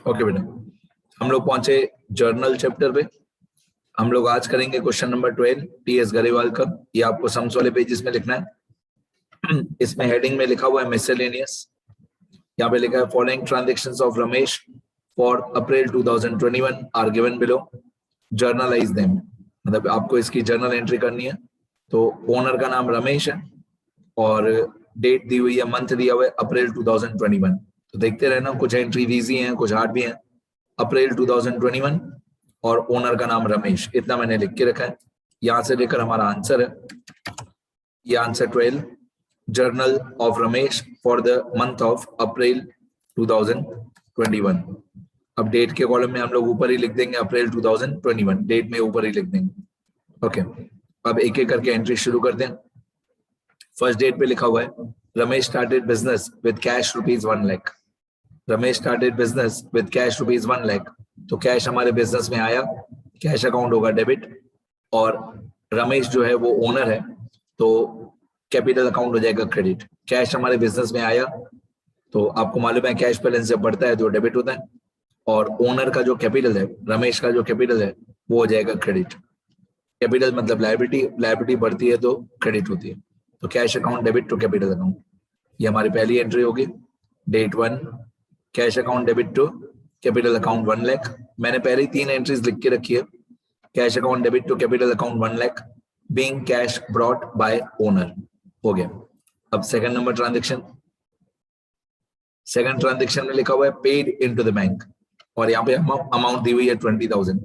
Okay बेटा, हम लोग पहुंचे जर्नल चैप्टर पे। हम लोग आज करेंगे क्वेश्चन नंबर 12 टीएस गरेवाल का। ये आपको सम्स वाले पेजेस में लिखना है। इसमें हेडिंग में लिखा हुआ है मिसलेनियस। यहाँ पे लिखा है following transactions of Ramesh for April 2021 are given below, journalise them. मतलब आपको इसकी जर्नल एंट्री करनी है। तो ओनर का नाम रमेश है और डेट दी हुई है, मंथ दिया हुआ है अप्रैल 2021। तो देखते रहना, कुछ एंट्री इजी हैं, कुछ हार्ड भी हैं। अप्रैल 2021 और ओनर का नाम रमेश, इतना मैंने लिख के रखा है। यहां से लेकर हमारा आंसर है, ये answer 12 journal of Ramesh for the month of April 2021। अब डेट के कॉलम में हम लोग ऊपर ही लिख देंगे अप्रैल 2021, डेट में ऊपर ही लिख देंगे। ओके, अब एक एक करके एंट्री शुरू करते हैं। फर्स्ट डेट पे लिखा हुआ है Ramesh started business with cash ₹1 lakh. Ramesh started business with cash ₹1 lakh. तो कैश हमारे बिजनेस में आया, कैश अकाउंट होगा डेबिट, और रमेश जो है वो ओनर है तो कैपिटल अकाउंट हो जाएगा क्रेडिट। कैश हमारे बिजनेस में आया तो आपको मालूम है कैश बैलेंस जब बढ़ता है तो डेबिट होता है, और ओनर का जो कैपिटल है, रमेश का जो कैपिटल है वो हो जाएगा क्रेडिट। कैपिटल मतलब लायबिलिटी, लायबिलिटी बढ़ती है तो क्रेडिट होती है। तो cash account debit to capital account, ये हमारी पहली एंट्री होगी। Date 1 cash account debit to capital account 1 lakh. मैंने पहले ही 3 एंट्रीज लिख के रखी है। Cash account debit to capital account 1 lakh being cash brought by owner, हो गया। अब सेकंड नंबर ट्रांजैक्शन, सेकंड ट्रांजैक्शन में लिखा हुआ है पेड इनटू द बैंक, और यहाँ पे अमाउंट दी हुई है 20,000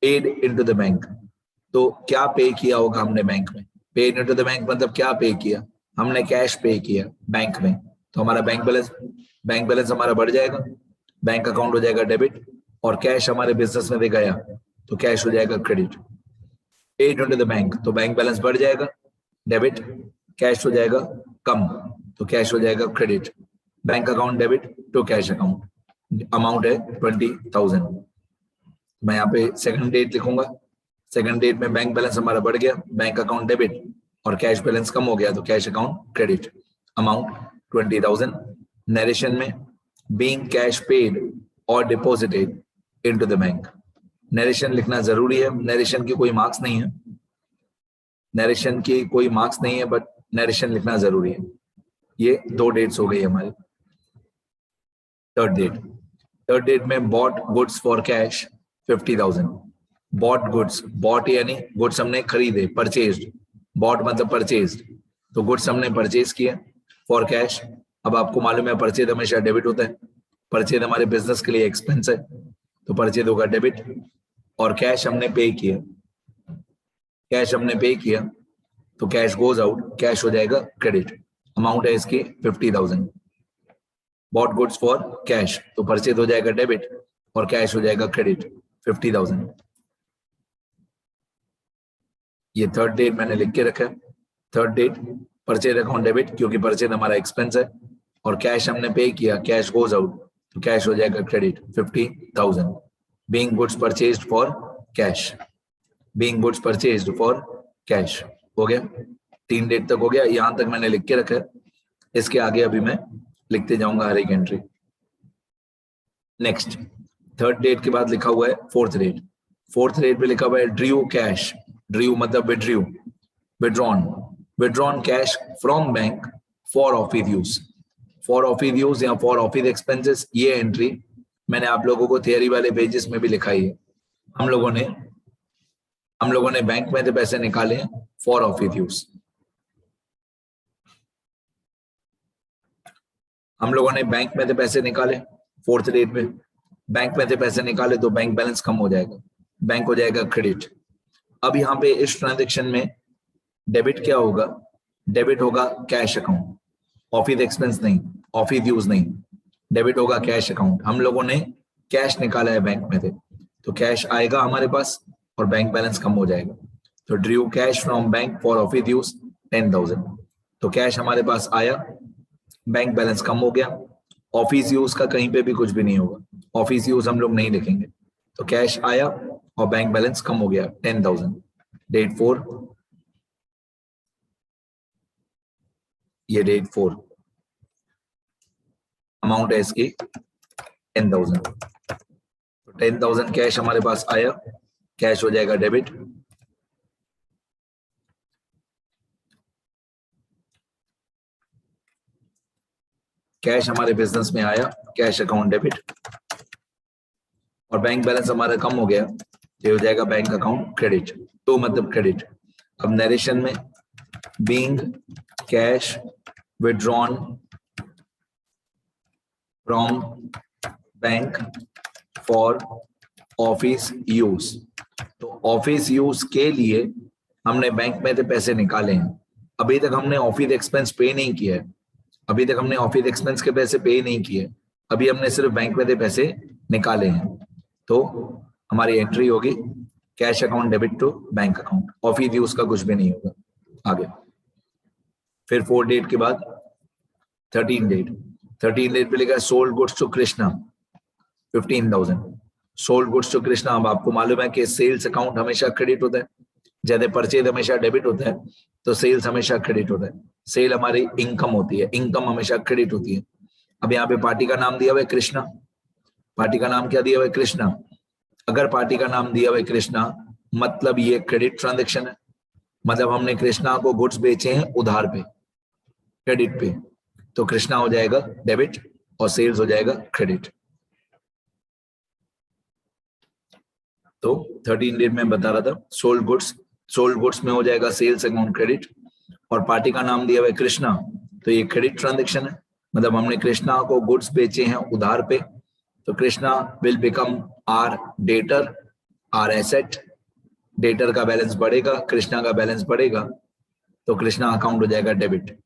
पेड इनटू द बैंक। तो क्या पे किया होगा हमने बैंक में? पेड इनटू द बैंक मतलब क्या पे किया? हमने कैश पे किया बैंक में, तो हमारा बैंक बैलेंस हमारा बढ़ जाएगा, बैंक अकाउंट हो जाएगा डेबिट, और कैश हमारे बिजनेस में दे गया तो कैश हो जाएगा credit. Paid into the bank तो बैंक बैलेंस बढ़ जाएगा, डेबिट, कैश हो जाएगा कम तो कैश हो जाएगा credit. Bank account debit to cash account, amount है 20,000। मैं यहाँ पे सेकंड डेट लिखूंगा। सेकंड डेट में बैंक बैलेंस हमारा बढ़ गया, बैंक अकाउंट डेबिट, और कैश बैलेंस कम हो गया तो cash account credit, amount 20,000। Narration में बीइंग कैश पेड और deposited into the bank, narration लिखना जरूरी है। नरेशन की कोई मार्क्स नहीं है, नरेशन की कोई मार्क्स नहीं है, बट नरेशन लिखना जरूरी है। ये 2 डेट्स हो गई हमारी। थर्ड डेट में bought goods for cash 50,000। Bought goods, bought यानी गुड्स हमने खरीदे, परचेज्ड, बॉट मतलब परचेज्ड, तो गुड्स हमने परचेज किए फॉर कैश। अब आपको मालूम है परचेज हमेशा डेबिट होता है, परचेज हमारे बिजनेस के लिए एक्सपेंस है तो परचेज होगा डेबिट, और कैश हमने पे किया, कैश हमने पे किया तो कैश गोज आउट, कैश हो जाएगा क्रेडिट, अमाउंट है इसकी 50,000। बॉट गुड्स फॉर कैश तो परचेज हो जाएगा डेबिट और कैश हो जाएगा क्रेडिट 50,000। ये थर्ड डेट मैंने लिख के रखा है। Third date purchase account debit, क्योंकि परचेज हमारा एक्सपेंस है, और कैश हमने पे किया, कैश गोज आउट तो कैश हो जाएगा credit 50,000। Being goods purchased for cash, being goods purchased for cash, हो गया। 3 डेट तक हो गया, यहां तक मैंने लिख के रखा है। इसके आगे अभी मैं लिखते जाऊंगा हर एक एंट्री। नेक्स्ट, थर्ड डेट के बाद लिखा हुआ है फोर्थ डेट। फोर्थ डेट पे लिखा हुआ है ड्रू कैश, ड्रू मतलब withdrew, withdrawn, withdrawn cash from bank for office use, for office use या फॉर ऑफिस एक्सपेंसेस। ये एंट्री मैंने आप लोगों को थियरी वाले पेजेस में भी लिखाई है। हम लोगों ने बैंक में से पैसे निकाले फॉर ऑफिस यूज, हम लोगों ने बैंक में से पैसे निकाले फोर्थ डेट में, बैंक में से पैसे निकाले तो बैंक बैलेंस कम हो जाएगा, बैंक हो जाएगा क्रेडिट। अब यहाँ पे इस ट्रांजेक्शन में डेबिट क्या होगा? डेबिट होगा कैश अकाउंट, ऑफिस एक्सपेंस नहीं, ऑफिस यूज नहीं, डेबिट होगा कैश अकाउंट। हम लोगों ने कैश निकाला है बैंक में से तो कैश आएगा हमारे पास और बैंक बैलेंस कम हो जाएगा। तो Drew cash from bank for office use 10,000, तो कैश हमारे पास आया, बैंक बैलेंस कम हो गया। ऑफिस यूज का कहीं पे भी कुछ भी नहीं होगा, ऑफिस यूज हम लोग नहीं लिखेंगे। तो कैश आया और बैंक बैलेंस कम हो गया 10,000। डेट 4, ये डेट 4, अमाउंट है इसकी 10,000। तो 10,000 कैश हमारे पास आया, कैश हो जाएगा डेबिट। कैश हमारे बिजनेस में आया, कैश अकाउंट डेबिट, और बैंक बैलेंस हमारा कम हो गया, ये हो जाएगा बैंक अकाउंट क्रेडिट। तो मतलब क्रेडिट। अब नरेशन में being cash withdrawn from bank for office use. तो ऑफिस यूज के लिए हमने बैंक में से पैसे निकाले हैं। अभी तक हमने ऑफिस एक्सपेंस पे नहीं किया है, अभी तक हमने ऑफिस एक्सपेंस के पैसे पे नहीं किए, अभी हमने सिर्फ बैंक में से पैसे निकाले हैं। तो हमारी एंट्री होगी cash account debit to bank account, office use का कुछ भी नहीं होगा। आगे फिर 4 डेट के बाद 13 डेट। 13 डेट पे लिखा है sold goods to Krishna 15,000। Sold goods to Krishna. अब आपको मालूम है कि सेल्स अकाउंट हमेशा क्रेडिट होता है, जैसे परचेज हमेशा डेबिट होता है तो सेल्स हमेशा क्रेडिट होता है। सेल हमारी इनकम होती है, इनकम हमेशा क्रेडिट होती है। अब यहाँ पे पार्टी का नाम दिया हुआ है कृष्णा, पार्टी का नाम क्या दिया हुआ है कृष्णा। अगर पार्टी का नाम दिया हुआ है कृष्णा मतलब ये क्रेडिट ट्रांजैक्शन है, मतलब हमने कृष्णा को गुड्स बेचे हैं उधार पे, क्रेडिट पे, तो कृष्णा हो जाएगा डेबिट और सेल्स हो जाएगा क्रेडिट। तो 13 डेट में बता रहा था सोल्ड गुड्स में हो जाएगा सेल्स अकाउंट क्रेडिट, और पार्टी का नाम दिया हुआ है कृष्णा तो ये क्रेडिट ट्रांजैक्शन है, मतलब हमने कृष्णा को गुड्स बेचे हैं उधार पे, तो Krishna will become our debtor, our asset. Debtor का बैलेंस बढ़ेगा, कृष्णा का बैलेंस बढ़ेगा, तो कृष्णा अकाउंट हो जाएगा डेबिट।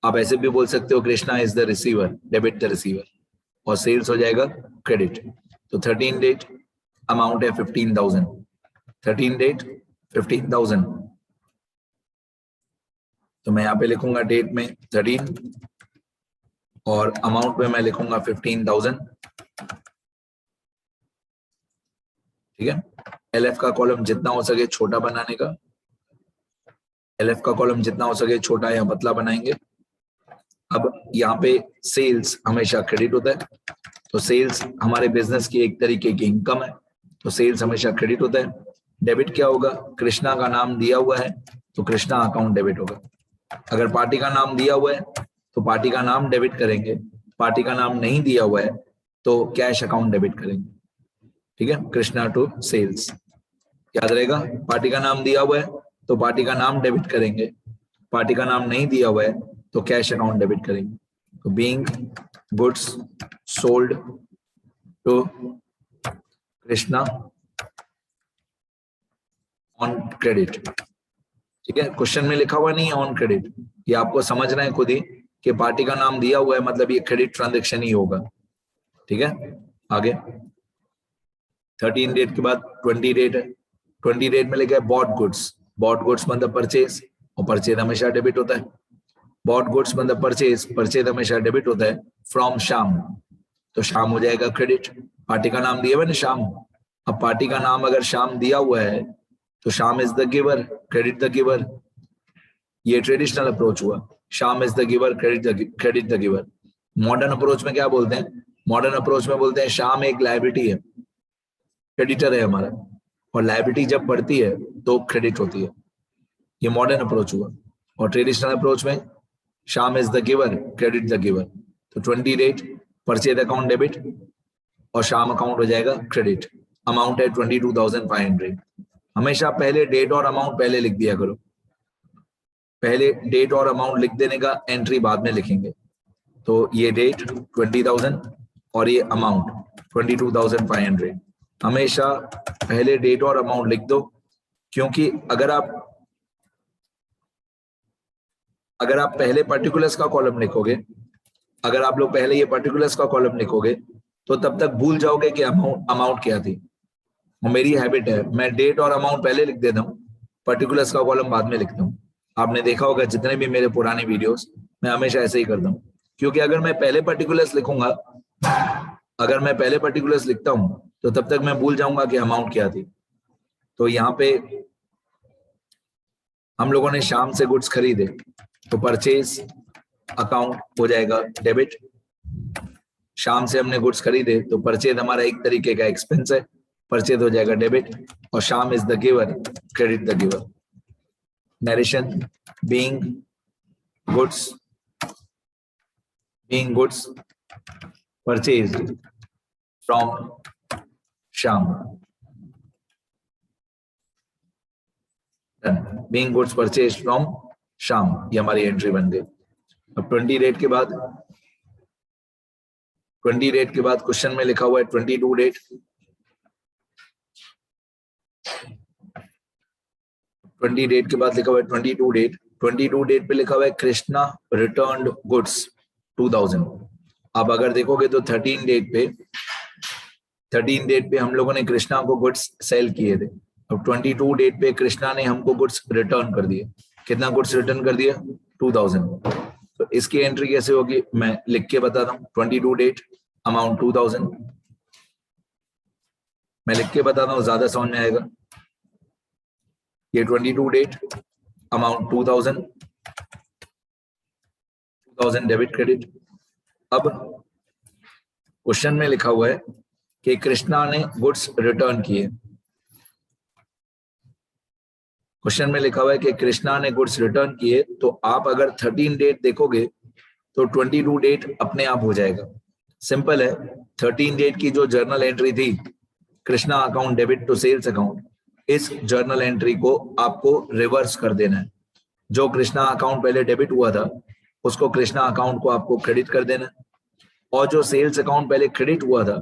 आप ऐसे भी बोल सकते हो Krishna is the receiver, debit the receiver, और सेल्स हो जाएगा क्रेडिट। तो 13 डेट अमाउंट है 15,000, 13 डेट 15,000, तो मैं यहाँ पे लिखूंगा डेट में 13 और अमाउंट में मैं लिखूंगा 15,000। ठीक है, एलएफ का कॉलम जितना हो सके छोटा बनाने का, एलएफ का कॉलम जितना हो सके छोटा या पतला बनाएंगे। अब यहाँ पे सेल्स हमेशा क्रेडिट होता है, तो सेल्स हमारे बिजनेस की एक तरीके की इनकम है, तो सेल्स हमेशा क्रेडिट होता है। डेबिट क्या होगा, कृष्णा का नाम दिया हुआ है तो कृष्णा अकाउंट डेबिट होगा। अगर पार्टी का नाम दिया हुआ है तो पार्टी का नाम डेबिट करेंगे, पार्टी का नाम नहीं दिया हुआ है तो कैश अकाउंट डेबिट करेंगे। ठीक है, कृष्णा टू सेल्स याद रहेगा। पार्टी का नाम दिया हुआ है तो पार्टी का नाम डेबिट करेंगे, पार्टी का नाम नहीं दिया हुआ है तो कैश अकाउंट डेबिट करेंगे। तो being goods sold to Krishna on credit. ठीक है, क्वेश्चन में लिखा हुआ नहीं है ऑन क्रेडिट, ये आपको समझना है खुद ही कि पार्टी का नाम दिया हुआ है मतलब ये क्रेडिट ट्रांजैक्शन ही होगा। ठीक है, आगे 13 डेट के बाद 20 डेट है। 20 डेट में लिखा है बॉट गुड्स, बॉट गुड्स मतलब परचेज, और परचेज हमेशा डेबिट होता है। बॉट गुड्स मतलब परचेज, परचेज हमेशा डेबिट होता है। फ्रॉम शाम, तो शाम हो जाएगा क्रेडिट, पार्टी का नाम दिया हुआ है ना शाम। अब पार्टी का नाम अगर शाम दिया हुआ है तो शाम is the giver, credit the giver. ये ट्रेडिशनल अप्रोच हुआ, शाम is the giver, credit the giver. Modern approach में क्या बोलते हैं, मॉडर्न अप्रोच में बोलते हैं शाम एक लायबिलिटी है, क्रेडिटर है हमारा, और लायबिलिटी जब बढ़ती है तो क्रेडिट होती है। ये मॉडर्न अप्रोच हुआ। और ट्रेडिशनल अप्रोच में शाम is the giver, credit the giver. तो 20 डेट परचेज अकाउंट डेबिट और शाम अकाउंट हो जाएगा क्रेडिट। अमाउंट है 22,500। हमेशा पहले डेट और अमाउंट पहले लिख दिया करो, पहले डेट और अमाउंट लिख देने का, एंट्री बाद में लिखेंगे। तो ये डेट 20,000 और ये अमाउंट 22,500। हमेशा पहले डेट और अमाउंट लिख दो, क्योंकि अगर आप पहले पर्टिकुलर्स का कॉलम लिखोगे, अगर आप लोग पहले ये पर्टिकुलर्स का कॉलम लिखोगे तो तब तक भूल जाओगे कि अमाउंट क्या थी। और मेरी हैबिट है मैं डेट और अमाउंट पहले लिख देता हूँ, पर्टिकुलर्स का कॉलम बाद में लिखता हूँ। आपने देखा होगा जितने भी मेरे पुराने वीडियोस, मैं हमेशा ऐसे ही करता हूँ, क्योंकि अगर मैं पहले पर्टिकुलर्स लिखूंगा, अगर मैं पहले पर्टिकुलर्स लिखता हूँ तो तब तक मैं भूल जाऊंगा कि अमाउंट क्या थी। तो यहाँ पे हम लोगों ने शाम से गुड्स खरीदे तो परचेज अकाउंट हो जाएगा डेबिट, शाम से हमने गुड्स खरीदे तो परचेज हमारा एक तरीके का एक्सपेंस है, परचेज हो जाएगा डेबिट, और शाम is the giver, credit the giver. Narration, being goods purchased from शाम, बीइंग गुड्स परचेज्ड फ्रॉम शाम, ये हमारी एंट्री बन गई। अब 20 डेट के बाद, 20 डेट के बाद क्वेश्चन में लिखा हुआ है 22 डेट। 20 डेट के बाद लिखा हुआ है 22 डेट। 22 डेट पे लिखा हुआ है कृष्णा रिटर्न्ड गुड्स 2000। अब अगर देखोगे तो 13 डेट पे हम लोगों ने कृष्णा को गुड्स सेल किए थे। अब 22 डेट पे कृष्णा ने हमको गुड्स रिटर्न कर दिए। कितना गुड्स रिटर्न कर दिया? 2000। तो इसकी एंट्री कैसे होगी मैं लिख के बताता हूँ। 22 डेट, अमाउंट 2000, मैं लिख के बताता हूँ, ज्यादा समझ में आएगा। ये 22 डेट, अमाउंट 2000 डेबिट क्रेडिट। अब क्वेश्चन में लिखा हुआ है कि कृष्णा ने गुड्स रिटर्न किए। क्वेश्चन में लिखा हुआ है कि कृष्णा ने गुड्स रिटर्न किए, तो आप अगर 13 डेट देखोगे तो 22 डेट अपने आप हो जाएगा। सिंपल है। 13 डेट की जो जर्नल एंट्री थी, Krishna account debit to sales account, इस जर्नल एंट्री को आपको रिवर्स कर देना है। जो कृष्णा अकाउंट पहले डेबिट हुआ था उसको कृष्णा अकाउंट को आपको क्रेडिट कर देना है, और जो सेल्स अकाउंट पहले क्रेडिट हुआ था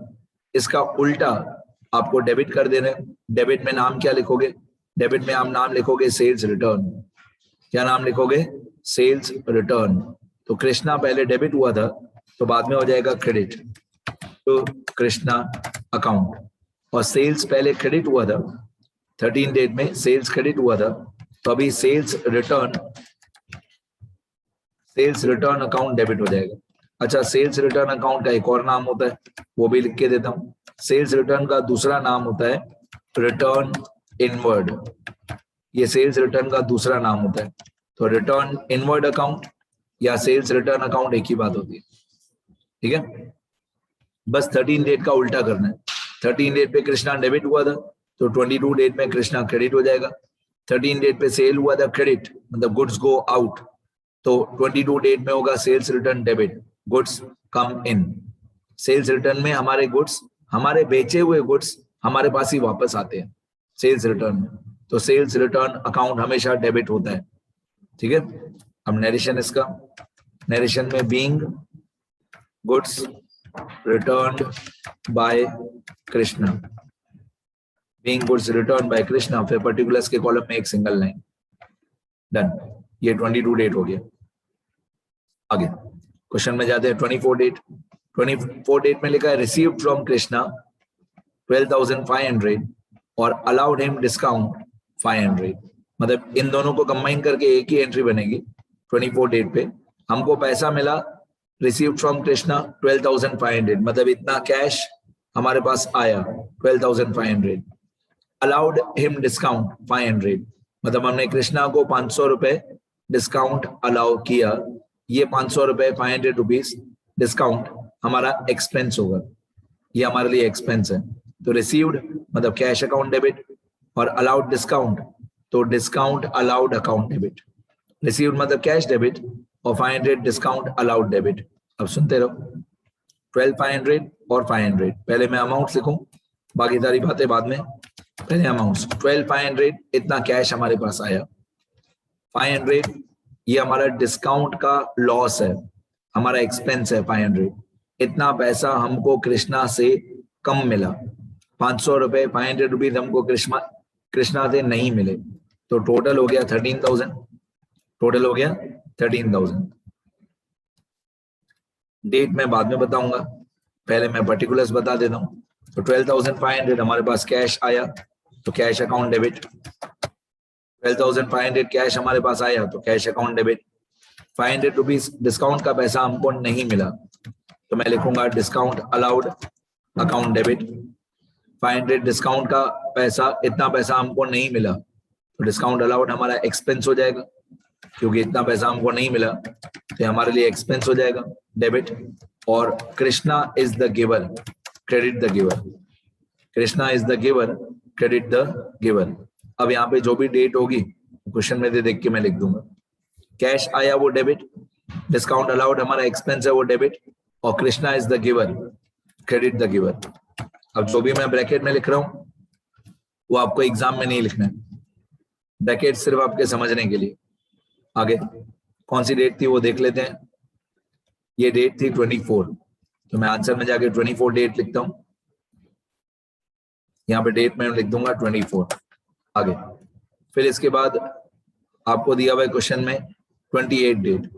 इसका उल्टा आपको डेबिट कर देना है। डेबिट में नाम क्या लिखोगे? डेबिट में आप नाम लिखोगे सेल्स रिटर्न। क्या नाम लिखोगे? Sales return. तो कृष्णा पहले डेबिट हुआ था तो बाद में हो जाएगा क्रेडिट तो कृष्णा अकाउंट, और सेल्स पहले क्रेडिट हुआ था। 13 डेट में सेल्स क्रेडिट हुआ था, तो अभी सेल्स रिटर्न अकाउंट डेबिट हो जाएगा। अच्छा, सेल्स रिटर्न अकाउंट का एक और नाम होता है, वो भी लिख के देता हूं। सेल्स रिटर्न का दूसरा नाम होता है रिटर्न इनवर्ड। ये सेल्स रिटर्न का दूसरा नाम होता है। तो रिटर्न इनवर्ड अकाउंट या सेल्स रिटर्न अकाउंट एक ही बात होती है। ठीक है, बस 13 डेट का उल्टा करना है। 13 डेट पे कृष्णा डेबिट हुआ था तो 22 डेट में कृष्णा क्रेडिट हो जाएगा। 13 डेट पे सेल हुआ था क्रेडिट, मतलब गुड्स गो आउट, तो 22 डेट में होगा सेल्स रिटर्न डेबिट, गुड्स कम इन। सेल्स रिटर्न में हमारे गुड्स, हमारे बेचे हुए गुड्स हमारे पास ही वापस आते हैं सेल्स रिटर्न में, तो सेल्स रिटर्न अकाउंट हमेशा डेबिट होता है। ठीक है, अब नरेशन इसका, नरेशन में being goods returned by Krishna, being goods return by Krishna, फिर पर्टिकुलर्स के कॉलम में एक सिंगल लाइन, डन। ये 22 डेट हो गया। आगे क्वेश्चन में जाते हैं 24 डेट। 24 डेट में लिखा है रिसीव्ड फ्रॉम कृष्णा 12,500 और अलाउड हिम डिस्काउंट 500। मतलब इन दोनों को कंबाइन करके एक ही एंट्री बनेगी। 24 डेट पे हमको पैसा मिला, रिसीव्ड फ्रॉम कृष्णा 12,500, मतलब इतना कैश हमारे पास आया 12,500। अलाउड हिम डिस्काउंट 500, मतलब हमने कृष्णा को 500 रुपए डिस्काउंट अलाउ किया। ये 500 रुपए 500 रुपीज डिस्काउंट हमारा एक्सपेंस होगा, ये हमारे लिए एक्सपेंस है। तो रिसीव्ड मतलब कैश अकाउंट डेबिट, और अलाउड डिस्काउंट तो discount allowed account debit. Received मतलब कैश डेबिट और 500 डिस्काउंट अलाउड डेबिट। अब सुनते रहो, 12,500 और 500। पहले मैं अमाउंट लिखूं, बाकी सारी बातें बाद में। पहले अमाउंट्स, 12,500 इतना कैश हमारे पास आया, 500 ये हमारा डिस्काउंट का लॉस है, हमारा एक्सपेंस है 500। इतना पैसा हमको कृष्णा से कम मिला, 500 रुपए 500 रुपीज हमको कृष्णा से नहीं मिले, तो टोटल हो गया 13,000। टोटल हो गया 13,000। डेट मैं बाद में बताऊंगा, पहले मैं पर्टिकुलर्स बता देता हूं। तो 12,500 हमारे पास कैश आया तो कैश अकाउंट डेबिट, 12,500 कैश हमारे पास आया तो cash account debit. 500 rupees discount का पैसा हमको नहीं मिला तो मैं लिखूंगा discount allowed account debit. 500 discount का पैसा, इतना पैसा हमको नहीं मिला तो डिस्काउंट अलाउड हमारा एक्सपेंस हो जाएगा, क्योंकि इतना पैसा हमको नहीं मिला तो हमारे लिए एक्सपेंस हो जाएगा डेबिट। और Krishna is the giver, credit the giver, Krishna is the giver, credit the giver. अब यहाँ पे जो भी डेट होगी क्वेश्चन में देख के मैं लिख दूंगा। कैश आया वो डेबिट, डिस्काउंट अलाउड हमारा एक्सपेंस है वो डेबिट, और Krishna is the giver, credit the giver. अब जो भी मैं ब्रैकेट में लिख रहा हूं वो आपको एग्जाम में नहीं लिखना है, ब्रैकेट सिर्फ आपके समझने के लिए। आगे कौन सी डेट थी वो देख लेते हैं। ये डेट थी 24, तो मैं आंसर में जाके 24 डेट लिखता हूं, यहाँ पे डेट में लिख दूंगा 24। आगे फिर इसके बाद आपको दिया हुआ है क्वेश्चन में 28 डेट,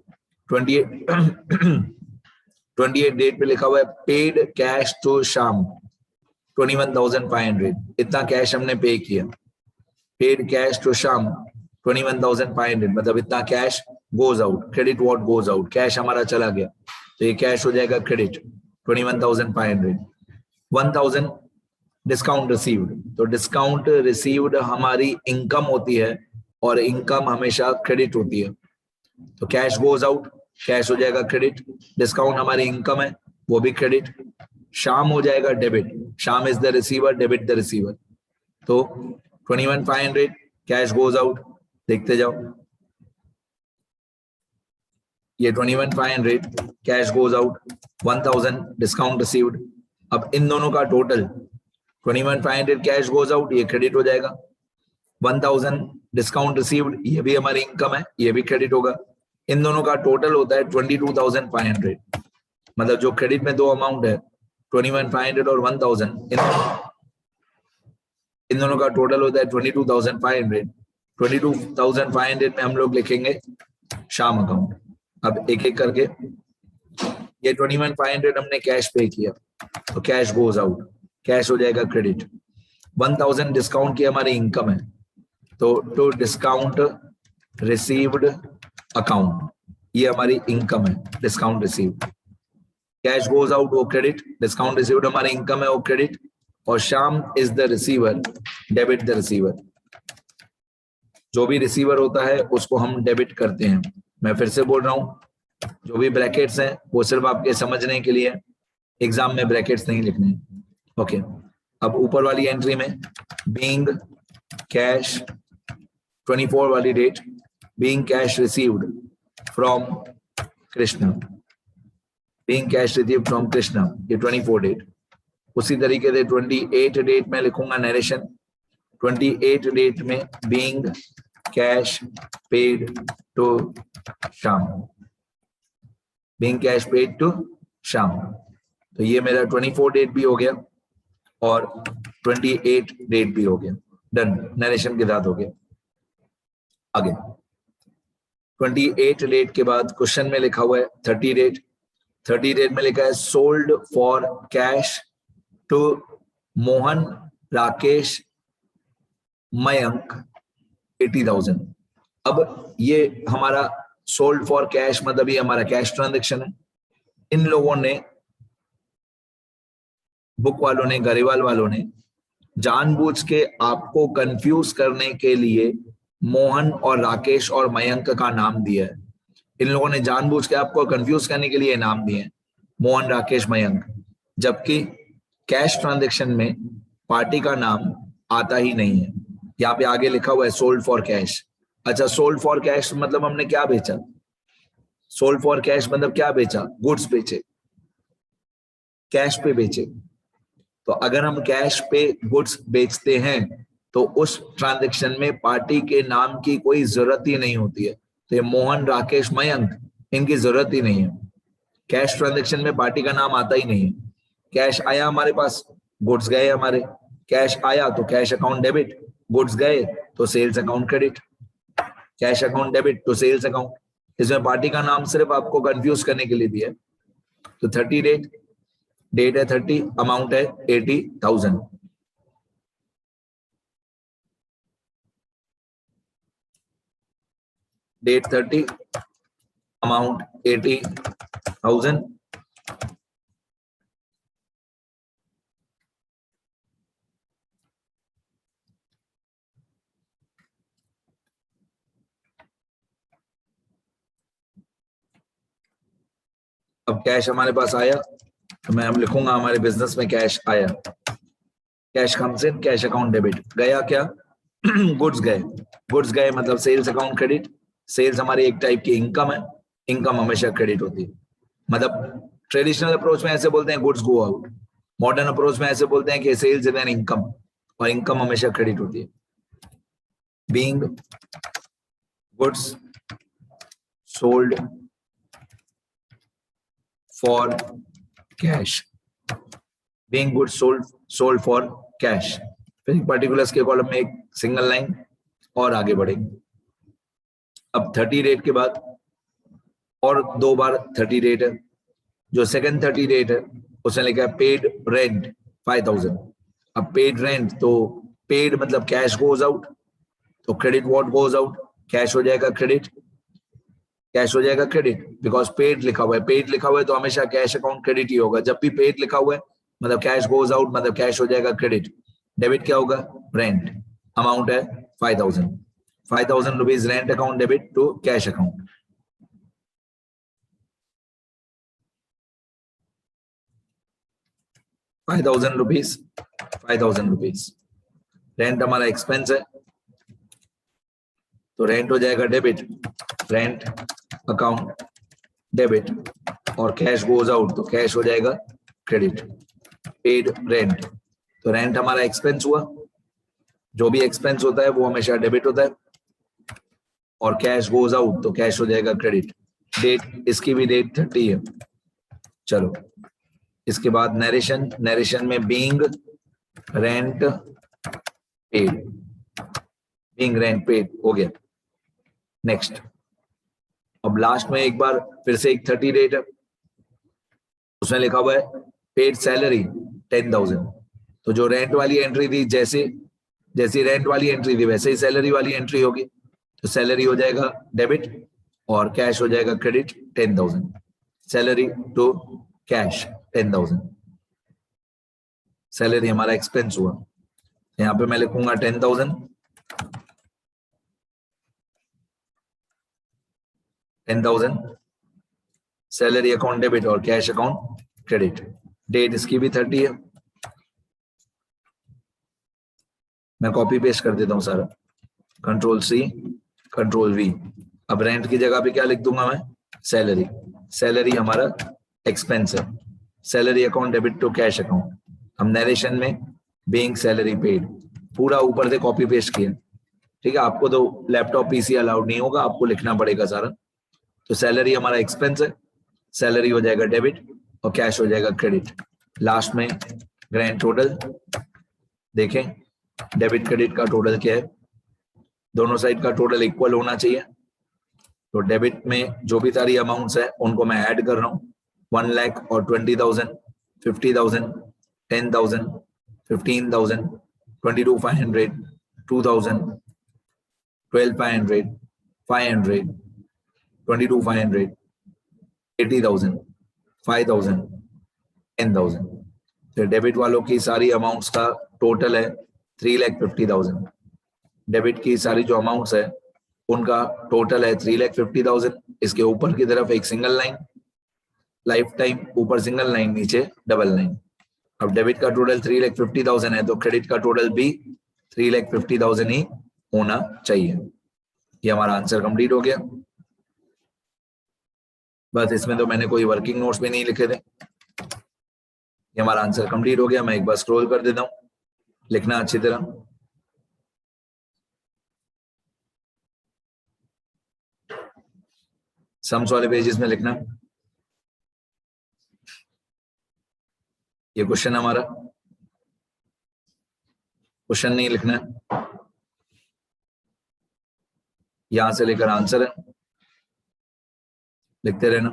28 डेट पे लिखा हुआ है पेड कैश टू श्याम 21,500, इतना कैश हमने पे किया। पेड कैश टू श्याम 21,500 मतलब इतना cash goes out, credit what goes out, cash हमारा चला गया तो ये कैश हो जाएगा क्रेडिट 21,500। 1,000 डिस्काउंट रिसीव्ड, तो डिस्काउंट रिसीव्ड हमारी इनकम होती है और इनकम हमेशा क्रेडिट होती है, तो कैश गोज आउट, कैश हो जाएगा क्रेडिट, डिस्काउंट हमारी इनकम है वो भी क्रेडिट, शाम हो जाएगा डेबिट, शाम is the receiver, debit the receiver. तो 21,500 कैश गोज आउट, देखते जाओ, ये 21,500 cash goes out, 1,000 discount received. अब इन दोनों का टोटल 21,500 कैश गोज आउट, ये क्रेडिट हो जाएगा, 1,000 डिस्काउंट रिसीव्ड, ये भी हमारी इनकम है, ये भी क्रेडिट होगा। इन दोनों का टोटल होता है 22,500, मतलब जो क्रेडिट में दो अमाउंट है 21,500 और 1,000, इन दोनों का टोटल होता है 22,500। 22,500 में हम लोग लिखेंगे शाम अकाउंट। अब एक एक करके, ये 21,500 हमने कैश पे किया तो कैश गोज आउट, कैश हो जाएगा क्रेडिट। 1,000 डिस्काउंट की हमारी इनकम है तो डिस्काउंट रिसीव्ड अकाउंट, ये हमारी इनकम है, discount received. Cash goes out वो क्रेडिट, डिस्काउंट रिसीव्ड हमारी इनकम है वो क्रेडिट, और Shyam is the receiver, debit the receiver. जो भी रिसीवर होता है उसको हम डेबिट करते हैं। मैं फिर से बोल रहा हूं, जो भी ब्रैकेट्स हैं वो सिर्फ आपके समझने के लिए, एग्जाम में ब्रैकेट्स नहीं लिखने। ओके, अब ऊपर वाली एंट्री में बीइंग कैश 24 वाली date, being cash received from Krishna, being cash received from Krishna, ये 24 डेट। उसी तरीके से 28 डेट में लिखूंगा नरेशन, 28 डेट में being cash paid to Shyam, being cash paid to Shyam. तो ये मेरा 24 डेट भी हो गया और 28 डेट भी हो गया, डन, नरेशन के साथ हो गया। आगे 28 डेट के बाद क्वेश्चन में लिखा हुआ है 30 डेट। 30 डेट में लिखा है sold for cash to Mohan, Rakesh, Mayank 80,000। अब ये हमारा सोल्ड फॉर कैश मतलब ये हमारा कैश ट्रांजैक्शन है। इन लोगों ने, बुक वालों ने, गरेवाल वालों ने जानबूझ के आपको कंफ्यूज करने के लिए मोहन और राकेश और मयंक का नाम दिया है। इन लोगों ने जानबूझ के आपको कंफ्यूज करने के लिए नाम दिए हैं मोहन, राकेश, मयंक, जबकि कैश ट्रांजैक्शन में पार्टी का नाम आता ही नहीं है। यहाँ पे आगे लिखा हुआ है सोल्ड फॉर कैश। अच्छा, सोल्ड फॉर कैश मतलब हमने क्या बेचा? सोल्ड फॉर कैश मतलब क्या बेचा? गुड्स बेचे, कैश पे बेचे। तो अगर हम कैश पे गुड्स बेचते हैं तो उस ट्रांजैक्शन में पार्टी के नाम की कोई जरूरत ही नहीं होती है। तो ये मोहन, राकेश, मयंक, इनकी जरूरत ही नहीं है। कैश ट्रांजैक्शन में पार्टी का नाम आता ही नहीं है। कैश आया हमारे पास, गुड्स गए हमारे, कैश आया तो कैश अकाउंट डेबिट, गुड्स गए तो sales account credit, cash account debit तो सेल्स अकाउंट। इसमें पार्टी का नाम सिर्फ आपको कंफ्यूज करने के लिए दिया है। तो 30 डेट है 30, अमाउंट है 80,000। Date 30, amount 80,000। अब कैश हमारे पास आया तो मैं अब लिखूंगा हमारे बिजनेस में कैश आया, cash comes in, cash account debit. गया क्या? गुड्स गए, गुड्स गए मतलब सेल्स अकाउंट क्रेडिट। सेल्स हमारी एक टाइप की इनकम है, इनकम हमेशा क्रेडिट होती है। मतलब ट्रेडिशनल अप्रोच में ऐसे बोलते हैं goods go out, modern approach में ऐसे बोलते हैं कि सेल्स इज एन इनकम, और इनकम हमेशा क्रेडिट होती है। Being goods sold for cash, being goods sold for cash. फिर पर्टिकुलर्स के कॉलम में एक सिंगल लाइन और आगे बढ़ेंगे। अब 30 डेट के बाद और 2 बार 30 डेट है। जो सेकंड 30 डेट है उसने लिखा है पेड रेंट 5000। अब पेड रेंट, तो पेड मतलब कैश गोज आउट, तो credit what goes out, cash हो जाएगा क्रेडिट, कैश हो जाएगा क्रेडिट, बिकॉज पेड लिखा हुआ है। पेड लिखा हुआ है तो हमेशा कैश अकाउंट क्रेडिट ही होगा। जब भी पेड लिखा हुआ है मतलब कैश गोज आउट मतलब कैश हो जाएगा क्रेडिट। डेबिट क्या होगा? रेंट, अमाउंट है 5000, 5000 rupees rent account debit to cash account. ₹5000, ₹5000। Rent हमारा एक्सपेंस है तो रेंट हो जाएगा डेबिट, रेंट अकाउंट डेबिट, और कैश गोज आउट तो कैश हो जाएगा क्रेडिट। पेड रेंट, तो रेंट हमारा एक्सपेंस हुआ, जो भी एक्सपेंस होता है वो हमेशा डेबिट होता है, और कैश गोज आउट तो कैश हो जाएगा क्रेडिट। डेट, इसकी भी डेट 30 है। चलो इसके बाद नरेशन, नरेशन में being rent paid, being rent paid हो गया। नेक्स्ट, अब लास्ट में एक बार फिर से एक 30 डेट है, उसमें लिखा हुआ है पेड सैलरी 10,000। तो जो रेंट वाली एंट्री थी, जैसी रेंट वाली एंट्री थी वैसे ही सैलरी वाली एंट्री होगी, तो सैलरी हो जाएगा डेबिट और कैश हो जाएगा credit 10,000। Salary to cash 10,000, salary हमारा एक्सपेंस हुआ। यहाँ पे मैं लिखूंगा 10,000, 10,000 सैलरी अकाउंट डेबिट और कैश अकाउंट क्रेडिट। डेट इसकी भी 30 है, मैं कॉपी पेस्ट कर देता हूँ सारा, कंट्रोल सी कंट्रोल वी। अब रेंट की जगह पे क्या लिख दूंगा मैं? सैलरी, सैलरी हमारा एक्सपेंस है, salary account debit to cash account. हम नरेशन में बीइंग सैलरी पेड पूरा ऊपर से कॉपी पेस्ट किया, ठीक है। आपको तो लैपटॉप पीसी अलाउड नहीं होगा, आपको लिखना पड़ेगा सारा। तो सैलरी हमारा एक्सपेंस है, सैलरी हो जाएगा डेबिट और कैश हो जाएगा क्रेडिट। लास्ट में ग्रैंड टोटल देखें, डेबिट क्रेडिट का टोटल क्या है, दोनों साइड का टोटल इक्वल होना चाहिए। तो डेबिट में जो भी सारी अमाउंट्स है उनको मैं ऐड कर रहा हूँ, 1 लाख और 20,000, 50,000, 10,000, 15,000, 22,500, 2,000, 12,500, 500, 22,500, 80,000, 5,000, 10,000। तो डेबिट वालों की सारी अमाउंट्स का टोटल है 3,50,000। डेबिट की सारी जो अमाउंट्स है उनका टोटल है 3,50,000। इसके ऊपर की तरफ एक सिंगल लाइन, लाइफ टाइम, ऊपर सिंगल लाइन, नीचे डबल लाइन। अब डेबिट का टोटल 3,50,000 है तो क्रेडिट का टोटल भी 3,50,000 ही होना चाहिए। ये हमारा आंसर कंप्लीट हो गया। बस इसमें तो मैंने कोई वर्किंग नोट्स भी नहीं लिखे थे। ये हमारा आंसर कंप्लीट हो गया। मैं एक बार स्क्रॉल कर देता हूँ, लिखना अच्छी तरह। सम्स वाले पेजेस में लिखना। ये क्वेश्चन हमारा, क्वेश्चन नहीं लिखना है, यहां से लेकर आंसर है, लिखते रहना।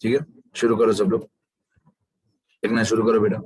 ठीक है, शुरू करो सब लोग, लिखना शुरू करो बेटा।